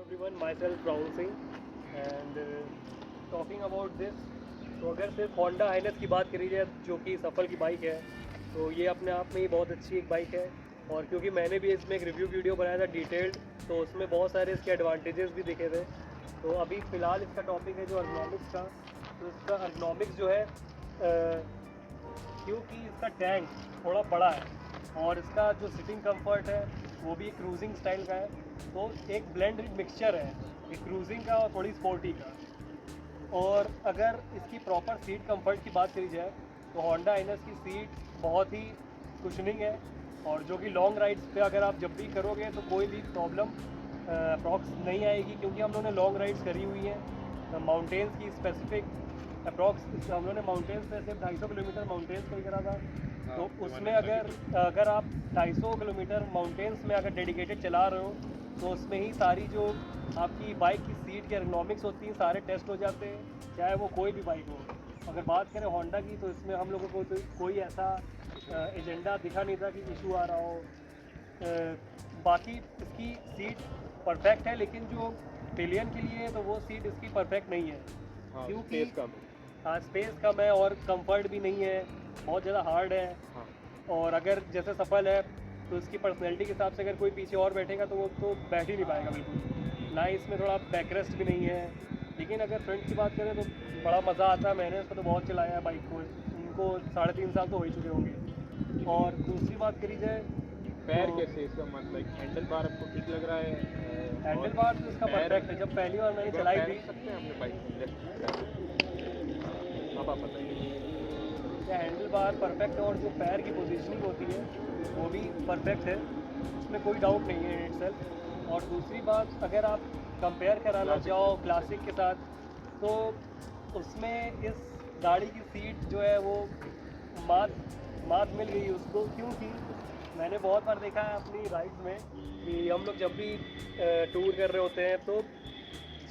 everyone, myself Rahul Singh and talking about this. तो अगर सिर्फ होंडा हाइनस की बात करी जाए जो कि सफल की बाइक है, तो ये अपने आप में ही बहुत अच्छी एक बाइक है। और क्योंकि मैंने भी इसमें एक रिव्यू वीडियो बनाया था डिटेल्ड, तो उसमें बहुत सारे इसके एडवांटेजेस भी दिखे थे। तो अभी फ़िलहाल इसका टॉपिक है जो अर्गोनॉमिक्स का। तो इसका अर्गोनॉमिक्स जो है क्योंकि इसका टैंक थोड़ा बड़ा है और इसका जो सिटिंग कंफर्ट है वो भी क्रूजिंग स्टाइल का है, तो एक ब्लेंड मिक्सचर है एक क्रूजिंग का और थोड़ी स्पोर्टी का। और अगर इसकी प्रॉपर सीट कंफर्ट की बात करी जाए तो होंडा हाइनस की सीट बहुत ही कुशनिंग है, और जो कि लॉन्ग राइड्स पे अगर आप जब भी करोगे तो कोई भी प्रॉब्लम अप्रॉक्स नहीं आएगी, क्योंकि हम लोगों ने लॉन्ग राइड्स करी हुई हैं माउंटेन्स की स्पेसिफिक अप्रॉक्स। हम लोगों ने माउंटेन्स पे सिर्फ 250 किलोमीटर माउंटेन्स पे करा था। तो उसमें अगर आप 250 किलोमीटर माउंटेन्स में अगर डेडिकेटेड चला रहे हो तो उसमें ही सारी जो आपकी बाइक की सीट की एर्गोनॉमिक्स होती हैं सारे टेस्ट हो जाते हैं, चाहे वो कोई भी बाइक हो। अगर बात करें होंडा की तो इसमें हम लोगों को तो कोई ऐसा एजेंडा दिखा नहीं था कि इशू आ रहा हो। बाकी इसकी सीट परफेक्ट है, लेकिन जो पिलियन के लिए तो वो सीट इसकी परफेक्ट नहीं है, क्योंकि स्पेस कम है और कंफर्ट भी नहीं है, बहुत ज़्यादा हार्ड है। और अगर जैसे सफल है तो इसकी पर्सनैलिटी के हिसाब से अगर कोई पीछे और बैठेगा तो वो तो बैठ ही नहीं पाएगा बिल्कुल ना ही। इसमें थोड़ा बैकरेस्ट भी नहीं है। लेकिन अगर फ्रंट की बात करें तो बड़ा मज़ा आता है। मैंने इसको तो बहुत चलाया है बाइक को, इनको 3.5 साल तो हो ही चुके होंगे। और दूसरी बात करी जाए पैर कैसे इसका मतलब हैंडल बार आपको ठीक लग रहा है? हैंडल बार तो इसका परफेक्ट है। जब पहली बार मैंने चलाई थी सकते हैं अपने बाइक आप बताइए। हैंडल बार परफेक्ट है और जो पैर की पोजीशनिंग होती है वो भी परफेक्ट है, उसमें कोई डाउट नहीं है इन इटसेल्फ। और दूसरी बात, अगर आप कंपेयर कराना चाहो क्लासिक के साथ तो उसमें इस गाड़ी की सीट जो है वो मात मिल गई उसको, क्योंकि मैंने बहुत बार देखा है अपनी राइड्स में कि हम लोग जब भी टूर कर रहे होते हैं तो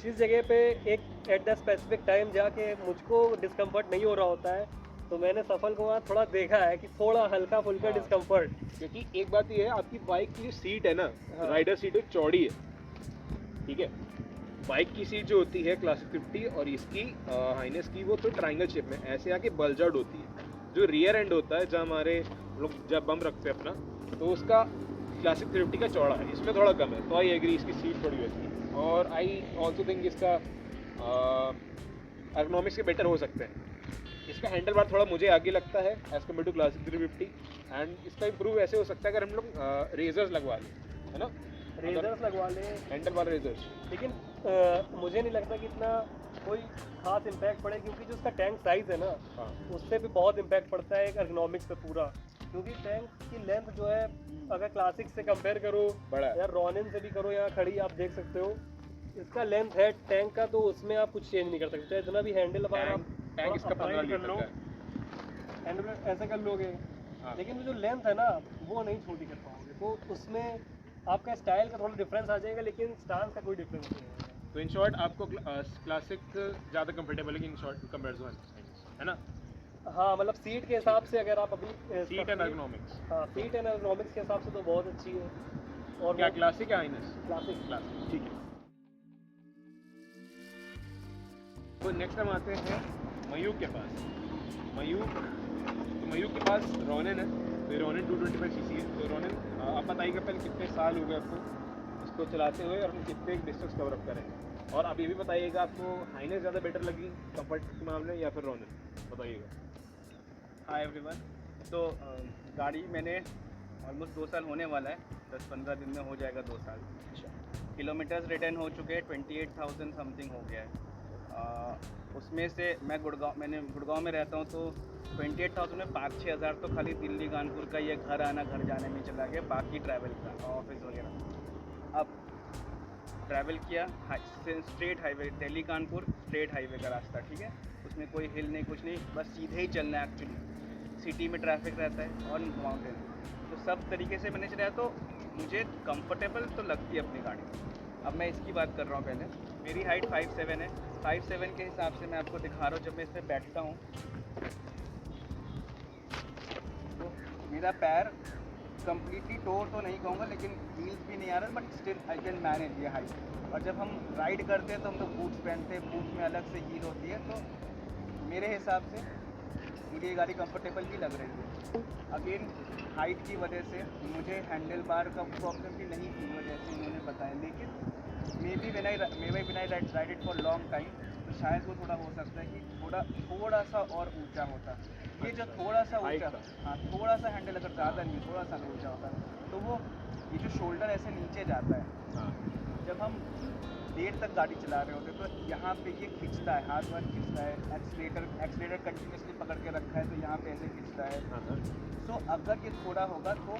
जिस जगह पे एक एट द स्पेसिफिक टाइम जाके मुझको डिस्कम्फर्ट नहीं हो रहा होता है, तो मैंने सफल को वहाँ थोड़ा देखा है कि थोड़ा हल्का फुल्का डिस्कम्फर्ट। क्योंकि एक बात ये है, आपकी बाइक की सीट है ना, राइडर सीट चौड़ी है, ठीक है। बाइक की सीट जो होती है क्लासिक 50 और इसकी हाइनेस की वो तो ट्रायंगल शेप में ऐसे आके बल्जर्ड होती है। जो रियर एंड होता है जहाँ हमारे लोग जब बम रखते हैं अपना, तो उसका क्लासिक 50 का चौड़ा है, इसमें थोड़ा कम है। तो आई एग्री इसकी सीट थोड़ी वैसी है। और आई ऑल्सो थिंक इसका एर्गोनॉमिक्स के बेटर हो सकते हैं। इसका हैंडल बार थोड़ा मुझे आगे लगता है as compare to classic 350, and इसका इम्प्रूव ऐसे हो सकता है अगर हम लोग रेजर्स लगवा लें, है ना, रेजर्स लगवा लें, हैंडल बार रेजर्स। लेकिन मुझे नहीं लगता कि इतना कोई खास इम्पैक्ट पड़े, क्योंकि जो उसका टैंक साइज़ है ना उससे भी बहुत इम्पैक्ट पड़ता है एक एर्गोनॉमिक्स पे पूरा। क्योंकि टैंक की लेंथ जो है अगर क्लासिक से कंपेयर करो या रॉनिन से भी करो, यहाँ खड़ी आप देख सकते हो इसका लेंथ है टैंक का, तो उसमें आप कुछ चेंज नहीं कर सकते। चाहे इतना भी हैंडल बार आप टैंक इसका 15 लीटर लो, हैंडल ऐसे कर लोगे, लेकिन जो लेंथ है ना वो नहीं छोटी कर पाओगे, तो उसमें आपका स्टाइल का थोड़ा डिफरेंस आ जाएगा, लेकिन स्टांस का कोई डिफरेंस नहीं है। तो इन शॉर्ट आपको क्लासिक ज़्यादा कंफर्टेबल है इन शॉर्ट कंपेरिजन, है ना? हाँ, मतलब सीट के हिसाब से अगर आप अपनी सीट एंड एर्गोनॉमिक्स, हाँ सीट एंड एर्गोनॉमिक्स के हिसाब से तो बहुत अच्छी है। और क्या क्लासिक है हाइनेस? क्लासिक, ठीक है। तो नेक्स्ट हम आते हैं मयूक के पास। मयूक के पास रॉनिन है, तो ये रॉनिन 225 सीसी है। तो रॉनिन आप बताइएगा पहले कितने साल हो गए आपको इसको चलाते हुए और कितने डिस्टेंस कवर अप करें, और आप ये भी बताइएगा आपको हाइनेस ज़्यादा बेटर लगी कंफर्ट के मामले या फिर रॉनिन, बताइएगा। Hi everyone. तो गाड़ी मैंने ऑलमोस्ट 2 साल होने वाला है, 10-15 दिन में हो जाएगा 2 साल। किलोमीटर्स रिटर्न हो चुके हैं 28,000 समथिंग हो गया है। उसमें से मैंने गुड़गांव में रहता हूँ, तो 28,000 में 5-6 हज़ार तो खाली दिल्ली कानपुर का ये घर आना घर जाने में चला गया, बाकी ट्रैवल का ऑफिस वगैरह। अब ट्रैवल किया straight highway, Delhi Kanpur straight highway का रास्ता, ठीक है, उसमें कोई हिल नहीं कुछ नहीं, बस सीधे ही चलना है। एक्चुअली सिटी में ट्रैफिक रहता है और माउंटेन, तो सब तरीके से मैंने चलाया, तो मुझे कंफर्टेबल तो लगती है अपनी गाड़ी। अब मैं इसकी बात कर रहा हूँ। पहले मेरी हाइट 5'7" है। 5'7" के हिसाब से मैं आपको दिखा रहा हूँ। जब मैं इस पर बैठता हूँ तो मेरा पैर कंप्लीटली टोर तो नहीं कहूँगा, लेकिन हील्स भी नहीं आ रहा, but still I can manage ये हाइट। और जब हम राइड करते हैं तो हम लोग बूट्स पहनते हैं, बूट्स में अलग से हील होती है। तो मेरे हिसाब से मुझे ये गाड़ी कंफर्टेबल भी लग रही है। अगेन हाइट की वजह से मुझे हैंडल बार का प्रॉब्लम भी नहीं थी, वो जैसे उन्होंने बताया। लेकिन may be when I ride it for long time, तो शायद वो थोड़ा हो सकता है कि थोड़ा सा और ऊंचा होता। ये जो थोड़ा सा ऊंचा, हाँ थोड़ा सा हैंडल अगर ज़्यादा नहीं थोड़ा सा ऊंचा होता तो वो ये जो शोल्डर ऐसे नीचे जाता है, जब हम देर तक गाड़ी चला रहे होते तो यहाँ पे ये खिंचता है, हाथ वाथ खिंचता है। एक्सीलेटर कंटिन्यूसली पकड़ के रखा है तो यहाँ पे ऐसे खिंचता है। सो अगर ये थोड़ा होगा तो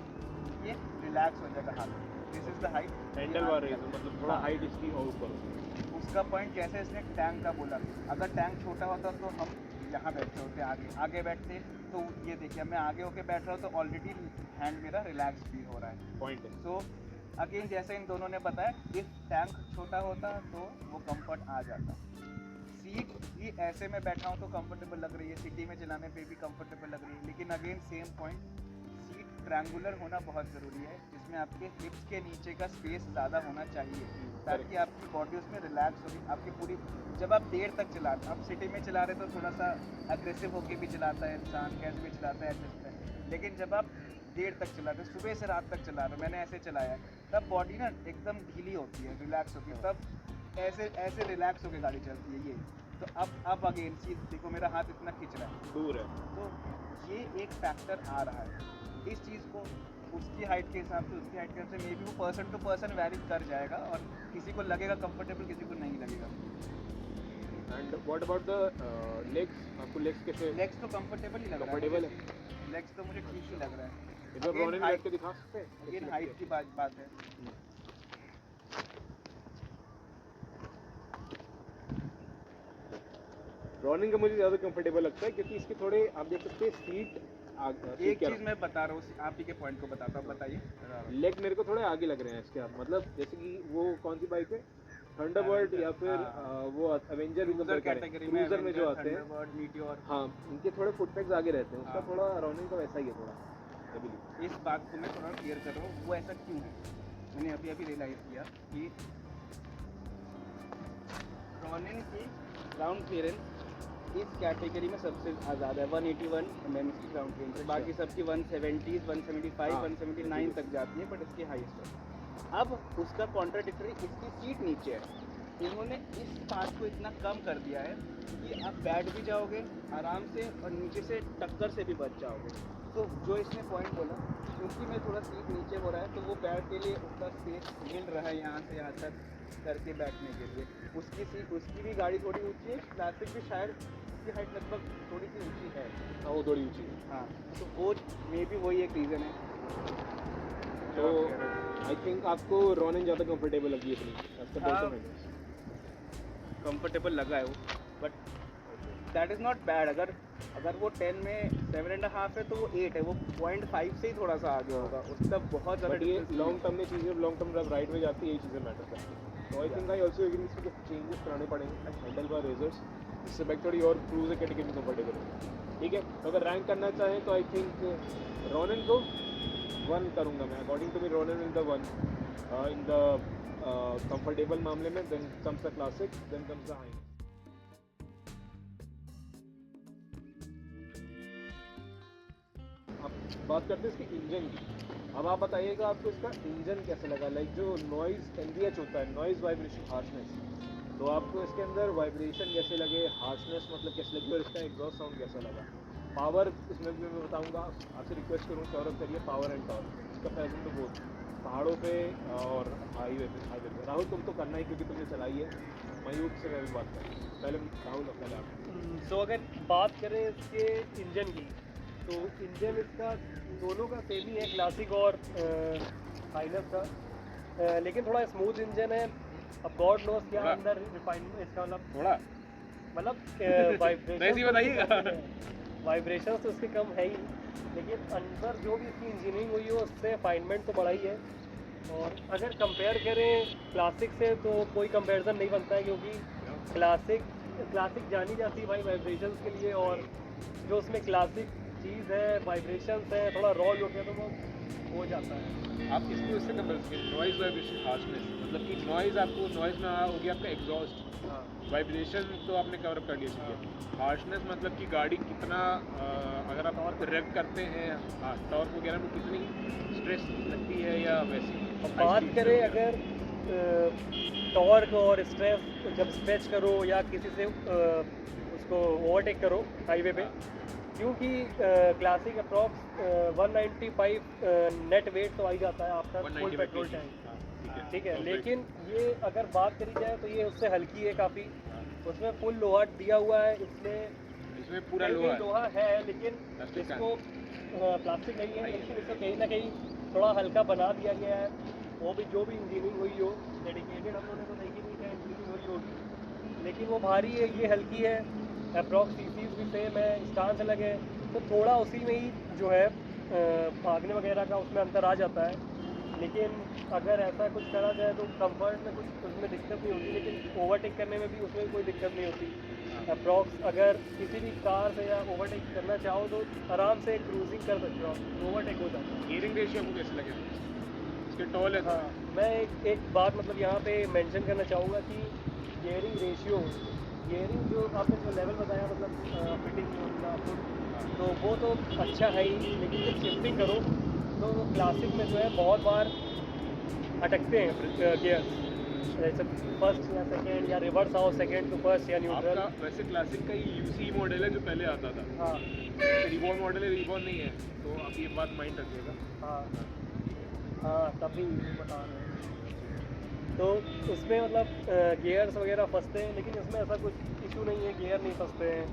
ये रिलैक्स हो जाएगा हाथ। This is the height. Handle bar मतलब थोड़ा हाइट इसकी और ऊपर। उसका पॉइंट जैसे इसने टैंक का बोला, अगर टैंक छोटा होता तो हम यहाँ बैठे होते, आगे बैठते। तो ये देखिए मैं आगे होके बैठ रहा हूँ तो ऑलरेडी हैंड मेरा रिलैक्स फील हो रहा है। पॉइंट है। सो अगेन जैसे इन दोनों ने बताया, इफ टैंक छोटा होता तो वो कंफर्ट आ जाता। सीट भी ऐसे में बैठा हूँ तो कंफर्टेबल लग रही है, सिटी में चलाने पे भी कंफर्टेबल लग रही है। लेकिन again same point, seat triangular होना बहुत ज़रूरी है, जिसमें आपके हिप्स के नीचे का स्पेस ज़्यादा होना चाहिए ताकि आपकी बॉडी उसमें रिलैक्स होगी। आपकी पूरी जब आप देर तक चलाते हैं, आप सिटी में चला रहे तो थोड़ा सा अग्रेसिव होके भी चलाता है इंसान, कैसे भी चलाता है एडजस्ट है। लेकिन जब आप देर तक चलाते हैं, सुबह से रात तक चला रहे हो, मैंने ऐसे चलाया है, तब बॉडी ना एकदम ढीली होती है, रिलैक्स होती है, तब ऐसे रिलैक्स होकर गाड़ी चलती है। ये तो अब अगेन चीज देखो, मेरा हाथ इतना खिंच रहा है, दूर है, तो ये एक फैक्टर आ रहा है। इस चीज़ को उसकी हाइट के हिसाब से, उसकी हाइट के हिसाब से मे बी वो पर्सन टू पर्सन वैरी कर जाएगा और किसी को लगेगा कंफर्टेबल, किसी को नहीं लगेगा। And what about the legs? आपको लेग्स कैसे? लेग्स तो कंफर्टेबल ही लग रहा है। कंफर्टेबल है, लेग्स तो मुझे ठीक ही लग रहा है। इधर Again, रोनिन बैठ के दिखा सकते हैं? अगेन हाइट की बात है। रोनिन का मुझे ज़्यादा कंफर्टेबल लगता है क्योंकि इसके थोड़े आप देख सकते हैं सीट एक चीज़ मैं बता रहा हूँ, आप ही के पॉइंट को बताता हूँ, बताइए। लेग मेरे को थोड़े आगे लग रहे हैं इसके। आप मतलब जैसे कि वो कौन सी बाइक है, थंडरबर्ड या फिर वो एवेंजर कैटेगरी क्रूजर में जो आते हैं, थंडरबर्ड, मीटियोर, हाँ इनके थोड़े फुटपैक्स आगे रहते हैं। उसका थोड़ा रोनिन का वैसा ही है थोड़ा। इस बात को मैं थोड़ा क्लियर कर रहा हूँ, वो ऐसा क्यों है। मैंने अभी रियलाइज़ किया कि रोनिन की ग्राउंड क्लियरेंस इस कैटेगरी में सबसे ज़्यादा है, 181 mm की ग्राउंड क्लियरेंस। बाकी सबकी 170, 175, 179 तक जाती है, बट इसकी हाईएस्ट है। अब उसका कॉन्ट्राडिक्टरी इसकी सीट नीचे है। इन्होंने इस पार्ट को इतना कम कर दिया है कि आप बैठ भी जाओगे आराम से और नीचे से टक्कर से भी बच जाओगे। तो जो इसने पॉइंट बोला, क्योंकि मैं थोड़ा सीट नीचे हो रहा है तो वो बैठ के लिए उसका स्पेस मिल रहा है यहाँ से यहाँ तक करके बैठने के लिए। उसकी सीट, उसकी भी गाड़ी थोड़ी ऊंची है, क्लासिक भी शायद उसकी हाइट लगभग थोड़ी सी ऊंची है। हाँ वो थोड़ी ऊंची है। हाँ, तो वो मे बी वही एक रीज़न है। तो आई थिंक आपको रोनिन ज़्यादा कंफर्टेबल लगी अपनी। कंफर्टेबल लगा है वो, but that is not bad. अगर वो 10 में 7.5 है तो वो 8 है, वो 0.5 से ही थोड़ा सा आगे होगा, उसका बहुत ज़्यादा ये लॉन्ग टर्म में चीज़ें, लॉन्ग टर्म जब राइड में जाती है यही चीज़ें मैटर करती हैं। तो I think I also agree इसमें कुछ चेंजेस कराने पड़ेंगे हैंडल बार रेजर्स, इससे बाइक थोड़ी और क्रूजर कैटेगरी में कंफर्टेबल होगी। ठीक है, तो अगर रैंक करना चाहें तो आई थिंक रोनिन को 1 करूँगा मैं। According to me Ronin in the 1 in the comfortable मामले में। Then comes the classic, then comes the H'ness. अब बात करते हैं इसके इंजन की। अब आप बताइएगा आपको इसका इंजन कैसा लगा, लाइक जो नॉइज़ NVH होता है, नॉइज़ वाइब्रेशन हार्शनेस, तो आपको इसके अंदर वाइब्रेशन कैसे लगे, हार्शनेस मतलब कैसे लगी, और इसका एग्जॉस्ट साउंड कैसा लगा। पावर इसमें भी मैं बताऊंगा, आपसे रिक्वेस्ट करूँ सौरभ करिए पावर एंड टॉर्क, इसका प्रेजेंट तो बहुत पहाड़ों पे और हाईवे पे। राहुल तुम तो करना ही क्योंकि तुमने चलाई है, मयूर से मैं भी बात करूँ। पहले राहुल पहले आप। सो अगर बात करें इसके इंजन की, तो इंजन इसका दोनों का सेम ही है, क्लासिक और हाइनस का, लेकिन थोड़ा स्मूथ इंजन है। अब गॉड नोस क्या अंदर रिफाइनमेंट इसका मतलब वाइब्रेशन तो इसके कम है ही, लेकिन अंदर जो भी इसकी इंजीनियरिंग हुई है उससे रिफाइनमेंट तो बढ़ा ही है। और अगर कंपेयर करें क्लासिक से तो कोई कंपैरिजन नहीं बनता है, क्योंकि क्लासिक जानी जाती है भाई वाइब्रेशंस के लिए, और जो उसमें क्लासिक चीज़ है वाइब्रेशंस है, थोड़ा रॉ लुक है, तो वो हो जाता है। आप इसको इससे कंपेयर करें, नॉइज़ वाइब्रेशन हार्शनेस, मतलब कि नॉइज़ आपको नॉइज़ में हो गया आपका एग्जॉस्ट, हाँ वाइब्रेशन तो आपने कवर कर लिया चीज़ें। हार्शनेस मतलब कि गाड़ी कितना अगर आप रेव करते हैं, हाँ टॉर्क वगैरह में कितनी स्ट्रेस लगती है या वैसी। अब बात करें अगर टॉर्क और स्ट्रेस, जब स्ट्रेच करो या किसी से उसको ओवरटेक करो हाईवे पे, क्योंकि क्लासिक अप्रॉक्स 195 नेट वेट तो आ ही जाता है आपका फुल पेट्रोल टैंक, ठीक है। लेकिन ये अगर बात करी जाए तो ये उससे हल्की है काफ़ी, उसमें फुल लोहा दिया हुआ है, इसमें पूरा कहीं लोहा लोहा है, लेकिन प्लास्टिक इसको प्लास्टिक नहीं है, लेकिन इसको कहीं ना कहीं थोड़ा हल्का बना दिया गया है। वो भी जो भी इंजीनियरिंग हुई हो, डेडिकेटेड हम लोगों ने तो देखी नहीं क्या इंजीनियरिंग हुई होगी, लेकिन वो भारी है, ये हल्की है। अप्रॉक्स सीसीज भी सेम है, स्टांस अलग है, तो थोड़ा उसी में ही जो है भागने वगैरह का उसमें अंतर आ जाता है। लेकिन अगर ऐसा कुछ करा जाए तो कंफर्ट में कुछ उसमें दिक्कत नहीं होती, लेकिन ओवरटेक करने में भी उसमें कोई दिक्कत नहीं होती। अप्रॉक्स अगर किसी भी कार से या ओवरटेक करना चाहो तो आराम से क्रूजिंग कर सकते हो, ओवरटेक हो जाता है। गियरिंग रेशियो आपको कैसे लगे? इसके टॉल है। हाँ, मैं एक बात मतलब यहाँ पे मेंशन करना चाहूँगा कि गियरिंग रेशियो, गियरिंग जो आपने जो लेवल बताया मतलब फिटिंग तो वो तो अच्छा है ही, लेकिन जब शिफ्टिंग करो तो क्लासिक में जो है बहुत बार अटकते हैं गियर, जैसे फर्स्ट या सेकेंड या रिवर्स आओ सेकेंड टू फर्स्ट या न्यूट्रल। आपका वैसे क्लासिक का ये यूसी मॉडल है जो पहले आता था, हाँ रिबॉन मॉडल है, रिबॉन नहीं है, तो आप ये बात माइंड रखिएगा। हाँ हाँ, तभी बता रहे हैं। तो उसमें मतलब गियर्स वगैरह फंसते हैं, लेकिन इसमें ऐसा कुछ इशू नहीं है, गियर नहीं फंसते हैं।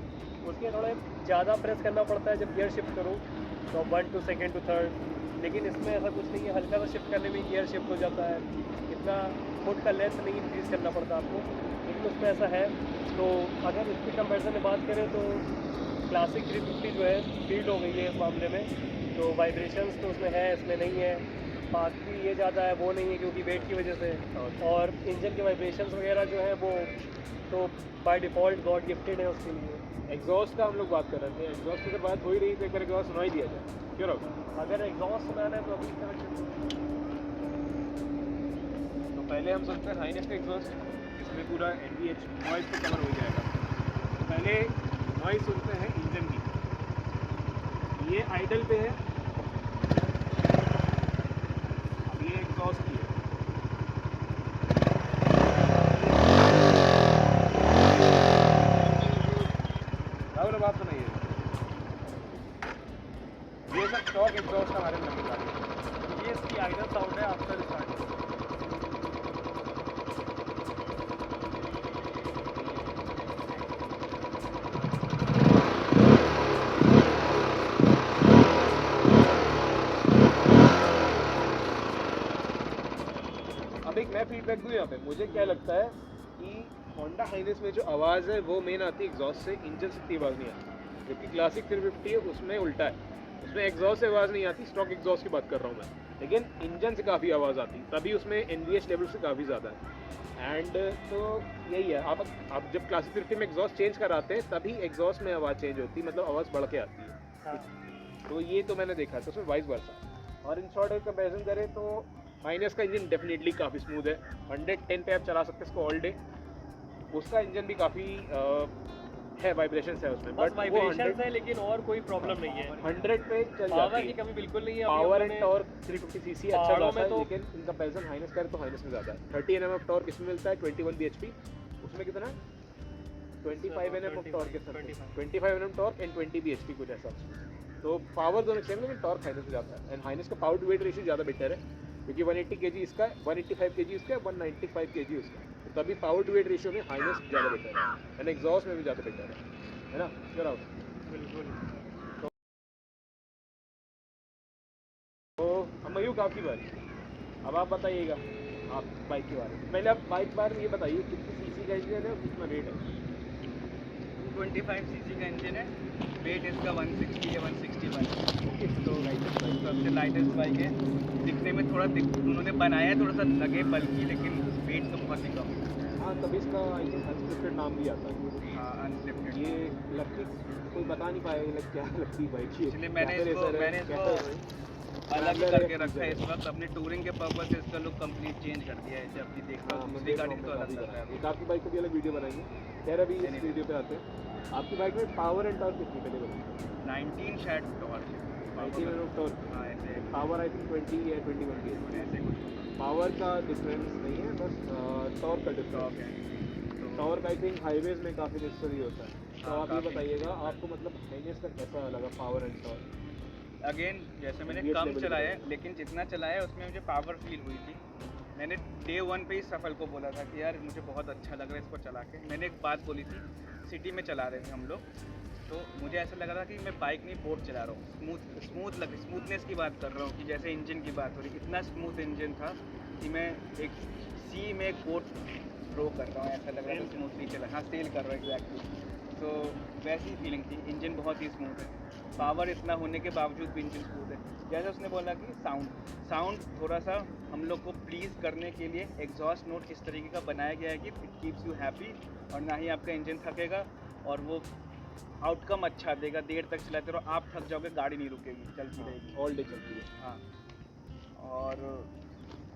उसके थोड़े ज़्यादा प्रेस करना पड़ता है जब गियर शिफ्ट करो, तो 1 टू सेकेंड टू थर्ड, लेकिन इसमें ऐसा कुछ नहीं है, हल्का सा शिफ्ट करने में गियर शिफ्ट हो जाता है, इतना फुट का लेंथ नहीं इंक्रीज़ करना पड़ता आपको, लेकिन उसमें ऐसा है। तो अगर इसकी कंपैरिजन में बात करें तो क्लासिक 350 जो है स्पीड हो गई है इस मामले में, तो वाइब्रेशंस तो उसमें है, इसमें नहीं है। बाकी ये ज़्यादा है वो नहीं है क्योंकि वेट की वजह से, और इंजन के वाइब्रेशंस वगैरह जो है वो तो बाय डिफ़ॉल्ट गॉड गिफ्टेड है उसके लिए। एग्जॉस्ट का हम लोग बात कर रहे थे, एग्जॉस्ट की अगर बात हो ही रही तो एक बार एग्जॉस्ट सुनाई दिया जाए, क्यों रहो? अगर एग्जॉस्ट सुनाना है तो अभी तो पहले हम सुनते हैं हाइनेस का एग्जॉस्ट, इसमें पूरा NVH नॉइज़ तो कवर हो जाएगा। पहले नॉइज़ सुनते हैं इंजन की, ये आइडल पे है, अब ये एग्जॉस्ट की है। और बात सुनाइए, ये सब स्टॉक एग्जॉस्ट हमारे में निकला है। ये इसकी आइडल साउंड है आफ्टर स्टार्टिंग। अब एक मैं फीडबैक दूँ यहाँ पे, मुझे क्या लगता है कि होंडा हाइनेस में जो आवाज़ है वो मेन आती है एग्जॉस्ट से, इंजन से इतनी आवाज़ नहीं आती। जबकि क्लासिक 350 है उसमें उल्टा है, उसमें एग्जॉस्ट से आवाज़ नहीं आती, स्टॉक एग्जॉस्ट की बात कर रहा हूँ मैं, लेकिन इंजन से काफ़ी आवाज़ आती, तभी उसमें NVH लेवल से काफ़ी ज़्यादा है। एंड तो यही है, आप जब क्लासिक 350 में एग्जॉस्ट चेंज कराते हैं तभी एग्जॉस्ट में आवाज़ चेंज होती है, मतलब आवाज़ बढ़ के आती है। हाँ। तो ये तो मैंने देखा था, उसमें वाइस वर्सा। और इन शॉर्ट अगर कंपेरिजन करें तो हाइनेस का इंजन डेफिनेटली काफ़ी स्मूथ है, 110 पे आप चला सकते हैं इसको ऑल डे। उसका इंजन भी काफ़ी है, वाइब्रेशंस है उसमें, बस वाइब्रेशंस है, लेकिन और कोई प्रॉब्लम नहीं है। 100 पे चल पावर जाती की है। कमी बिल्कुल नहीं है। पावर एंड टॉर्क 350 सीसी अच्छा पहाड़ों खासा में है, तो- लेकिन इन कंपैरिजन हाइनेस करें तो हाइनेस में ज़्यादा है। 30 Nm ऑफ टॉर्क इसमें मिलता है, 21 bhp, उसमें कितना है 25 Nm ऑफ टॉर्क के साथ, 25 Nm टॉर्क एंड 20 bhp कुछ ऐसा। तो पावर दोनों सेम, लेकिन टॉर्क हाइनेस में ज़्यादा है। एंड हाइनेस का पावर टू वेट रेशियो ज़्यादा बेटर है, क्योंकि 180 kg इसका है, 185 kg इसका है, 195 kg उसका है, तो तभी पावर टू वेट रेशियो में हाइनेस ज़्यादा बेटर है, एंड एग्जॉस्ट में भी ज़्यादा बेटर है ना? क्यों राहुल? बिल्कुल। तो अब मयूक आपकी बारी, अब आप बताइएगा आप बाइक के बारे में। पहले आप बाइक के बारे में ये बताइए कितनी सीसी का इंजन है और कितना रेट है? 25 cc का इंजन है, वेट इसका 160 या 161। ओके, तो लाइटेस्ट बाइक सबसे लाइटेस्ट बाइक है, दिखने में थोड़ा उन्होंने बनाया है थोड़ा सा लगे बल्कि, लेकिन वेट तो बहुत ही कम है। हाँ, तभी इसका अनस्क्रिप्टेड नाम भी आता है। हाँ, अनलिमिटेड। ये लक्की कोई बता नहीं पाएगा, क्या लक्की बाइक है? इसलिए मैंने इसको अलग ही Scrambler करके है, रखा है इस cruiser वक्त। अपने टूरिंग के पर्पज से इसका लुक कंप्लीट चेंज कर दिया है। जब भी देख लो हाँ, दूसरी गाड़ी तो अलग लग रहा है। एक आपकी बाइक को भी अलग वीडियो बनाएंगे। खैर अभी इस वीडियो पे आते हैं। आपकी बाइक में पावर एंड टॉर्क कितनी पहले बताइए? 19 शायद टॉर्क है। 19 एंड टॉर्क। हाँ ऐसे पावर आई थिंक 20 या 21 की है। ऐसे कुछ पावर का डिफरेंस नहीं है, बस टॉर्क का डिफरेंस टॉर्क है। है। तो टॉर्क आई थिंक हाईवेज में काफ़ी नेसेसरी होता है। तो हाँ, आप ये काफ़ी। बताइएगा आपको मतलब हाईनेस का कैसा लगा पावर एंड टॉर्क? अगेन जैसे मैंने ये कम level चलाया पे। है, लेकिन जितना चलाया उसमें मुझे पावर फील हुई थी। मैंने डे 1 पे ही सफल को बोला था कि यार मुझे बहुत अच्छा लग रहा है इसको चला के। मैंने एक बात बोली थी, सिटी में चला रहे थे हम लोग, तो मुझे ऐसा लग रहा था कि मैं बाइक नहीं बोट चला रहा हूँ। स्मूथनेस की बात कर रहा हूँ, कि जैसे इंजन की बात हो रही, इतना स्मूथ इंजन था कि मैं एक सी में एक बोट रो कर रहा हूँ, ऐसा लग रहा था स्मूथली चला। हाँ सेल कर रहा हूँ एग्जैक्टली। तो वैसी फीलिंग थी। इंजन बहुत ही स्मूथ है, पावर इतना होने के बावजूद भी इंजन स्मूथ है। जैसे उसने बोला कि साउंड थोड़ा सा हम लोग को प्लीज़ करने के लिए एग्जॉस्ट नोट इस तरीके का बनाया गया है कि इट कीप्स यू हैप्पी, और ना ही आपका इंजन थकेगा, और वो आउटकम अच्छा देगा। देर तक चलाते रहो, आप थक जाओगे, गाड़ी नहीं रुकेगी, चलती रहेगी। ऑल डे चलती है। हाँ, और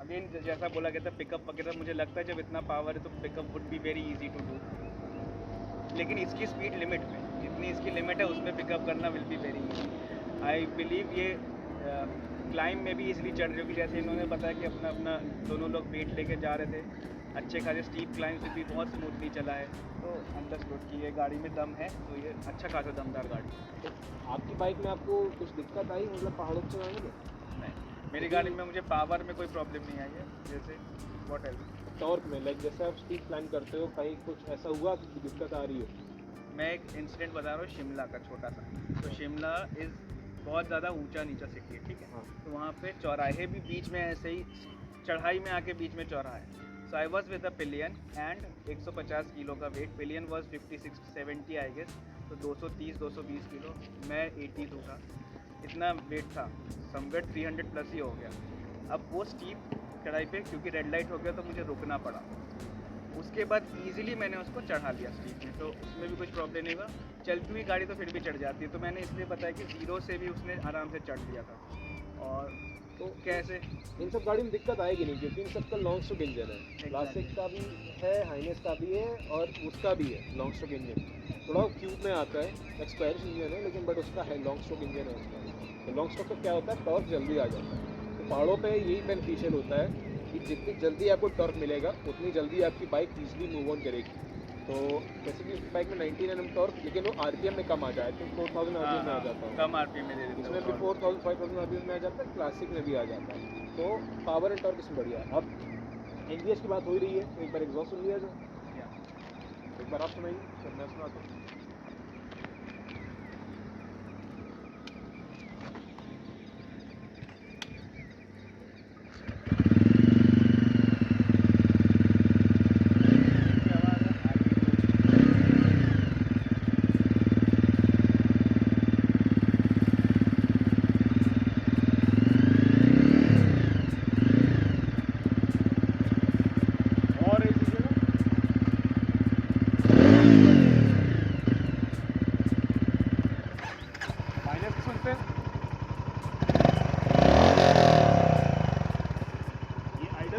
अगेन जैसा बोला गया था पिकअप वगैरह, मुझे लगता है जब इतना पावर है तो pickup would be very easy to do, लेकिन इसकी स्पीड लिमिट में, जितनी इसकी लिमिट है उसमें पिकअप करना will be very easy. I believe ये क्लाइंब में भी इसलिए चढ़ रही होगी, जैसे इन्होंने बताया कि अपना अपना दोनों लोग वेट लेके जा रहे थे, अच्छे खासे स्टीप क्लाइंब से भी बहुत स्मूथली चला है। तो अंडरस्टूड कि ये गाड़ी में दम है, तो ये अच्छा खासा दमदार गाड़ी है। आपकी बाइक में आपको कुछ दिक्कत आई मतलब पहाड़ों पे चलाने में? नहीं, मेरी गाड़ी में मुझे पावर में कोई प्रॉब्लम नहीं आई है। जैसे व्हाट एल्स, टॉर्क में लाइक जैसे आप स्पीड प्लान करते हो, कहीं कुछ ऐसा हुआ कि दिक्कत आ रही हो? मैं एक इंसिडेंट बता रहा हूँ शिमला का छोटा सा। तो शिमला इज़ बहुत ज़्यादा ऊंचा नीचा सिटी है, ठीक है। हाँ। तो वहाँ पे चौराहे भी बीच में ऐसे ही चढ़ाई में आके बीच में चौराहा है। So I was with a pillion and 150 kilo का weight, pillion was 56-70 I guess, तो 230-220 किलो, मैं 82 था, इतना वेट था, समवेट 300 प्लस ही हो गया। अब वो स्टीप चढ़ाई पे क्योंकि रेड लाइट हो गया तो मुझे रुकना पड़ा। उसके बाद इजीली मैंने उसको चढ़ा लिया स्टीप में, तो उसमें भी कुछ प्रॉब्लम नहीं हुआ। चलती हुई गाड़ी तो फिर भी चढ़ जाती है, तो मैंने इसलिए बताया कि 0 से भी उसने आराम से चढ़ लिया था। और तो कैसे इन सब गाड़ी में दिक्कत आएगी नहीं, क्योंकि इन सब का लॉन्ग स्ट्रोक इंजन है। क्लासिक का भी है, हाइनेस का भी है, और उसका भी है लॉन्ग स्ट्रोक इंजन। थोड़ा क्यूब में आता है, एक्सपायर्स इंजन है, लेकिन बट उसका है लॉन्ग स्ट्रोक इंजन है उसका। तो लॉन्ग स्ट्रोक का क्या होता है, टॉर्क जल्दी आ जाता है। तो पहाड़ों पे यही बेनिफिशियल होता है कि जितनी जल्दी आपको टॉर्क मिलेगा उतनी जल्दी आपकी बाइक ईजिली मूव ऑन करेगी। तो जैसे कि बाइक में 19 Nm टॉर्क, लेकिन वो आरपीएम में कम आ जाए, तो 4000 आरपीएम में आ जाता है। कम आरपीएम में दे देते इसमें भी 4000-5000 आरपीएम में आ जाता है, क्लासिक में भी आ जाता है। तो पावर एंड टॉर्क इसमें बढ़िया है। अब एनजीएस की बात हो ही रही है, तो एक बार एग्जॉस्ट सुन लिया जाए। एक बार आप सुनाइए, फिर मैं सुनाता हूँ।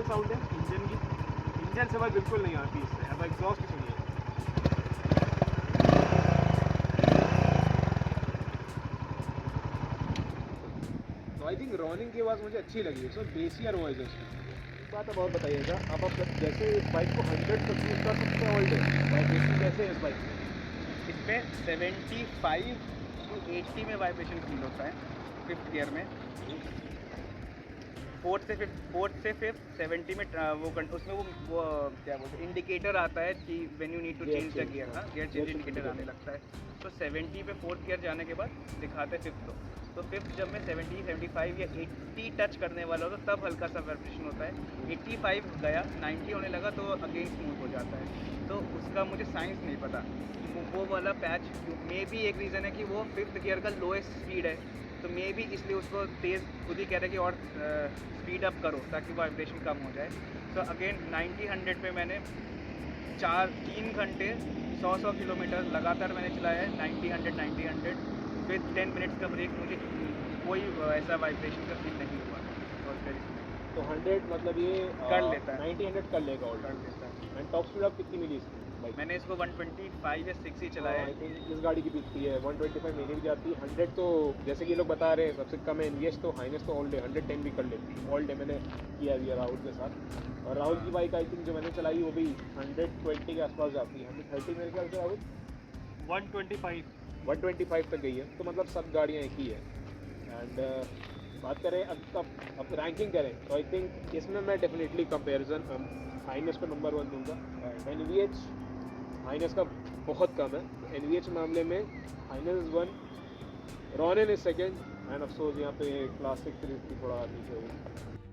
साउंड है इंजन की, इंजन से आवाज़ बिल्कुल नहीं आती इससे। अब एग्जॉस्ट सुनिए, तो आई थिंक रॉनिंग की आवाज़ मुझे अच्छी लगी, सो बेसियर वॉइस है उसमें। बात अब और बताइएगा, अब आप जैसे इस बाइक को 100 तक यूज़ कर सकते हैं ऑल डे, वाइब्रेशन कैसे है इस बाइक में? इस पर 75 to 80 में वाइब्रेशन फील होता है, 5th गियर में। 4th से 5th 70 में उसमें वो क्या बोलते हैं, इंडिकेटर आता है कि when you need to change the gear. हाँ, गियर चेंज इंडिकेटर आने लगता है। तो 70 पे 4th गियर जाने के बाद दिखाता है 5th को। तो 5th जब मैं 70, 75 या 80 टच करने वाला हूँ तो तब हल्का सा वाइब्रेशन होता है। 85 गया, 90 होने लगा तो अगेन स्मूथ हो जाता है। तो उसका मुझे साइंस नहीं पता, वो वाला पैच मे भी एक रीज़न है कि वो 5th गियर का लोएस्ट स्पीड है, तो मे भी इसलिए उसको तेज़ खुद ही कह रहे कि और स्पीड अप करो ताकि वाइब्रेशन कम हो जाए। तो अगेन 90-100 पे मैंने 3 घंटे 100 किलोमीटर लगातार मैंने चलाया है। 90-100 90-100 विद 10 मिनट्स का ब्रेक। मुझे कोई ऐसा वाइब्रेशन का फील नहीं हुआ और very smooth। तो 100 मतलब ये कर लेता है। 90 100 कर लेगा ऑल कर लेता है। एंड टॉप स्पीड आप कितनी मिली इसकी बाइक? मैंने इसको 125 या 6 ही चलाया आई है। थिंक इस गाड़ी की बिकती है 125 मेरी भी जाती है 100 तो जैसे कि ये लोग बता रहे हैं सबसे कम है एनवीएस तो हाइनेस तो ऑल डे 110 भी कर लेती है ऑल डे मैंने किया भी है राहुल के साथ और राहुल की बाइक आई थिंक जो मैंने चलाई वो भी 120 के आसपास जाती है 130 मेरे ख्याल से राहुल 125। 125 तक गई है तो मतलब सब गाड़ियाँ एक ही है एंड बात करें अब रैंकिंग करें तो आई थिंक इसमें मैं डेफिनेटली कंपैरिजन हाइनेस को नंबर 1 दूंगा एनवीएच हाइनेस का बहुत कम है एनवीएच मामले में H'ness is 1 Ronin is second and अफसोस यहाँ पे क्लासिक सीरीज की थोड़ा नीचे हुई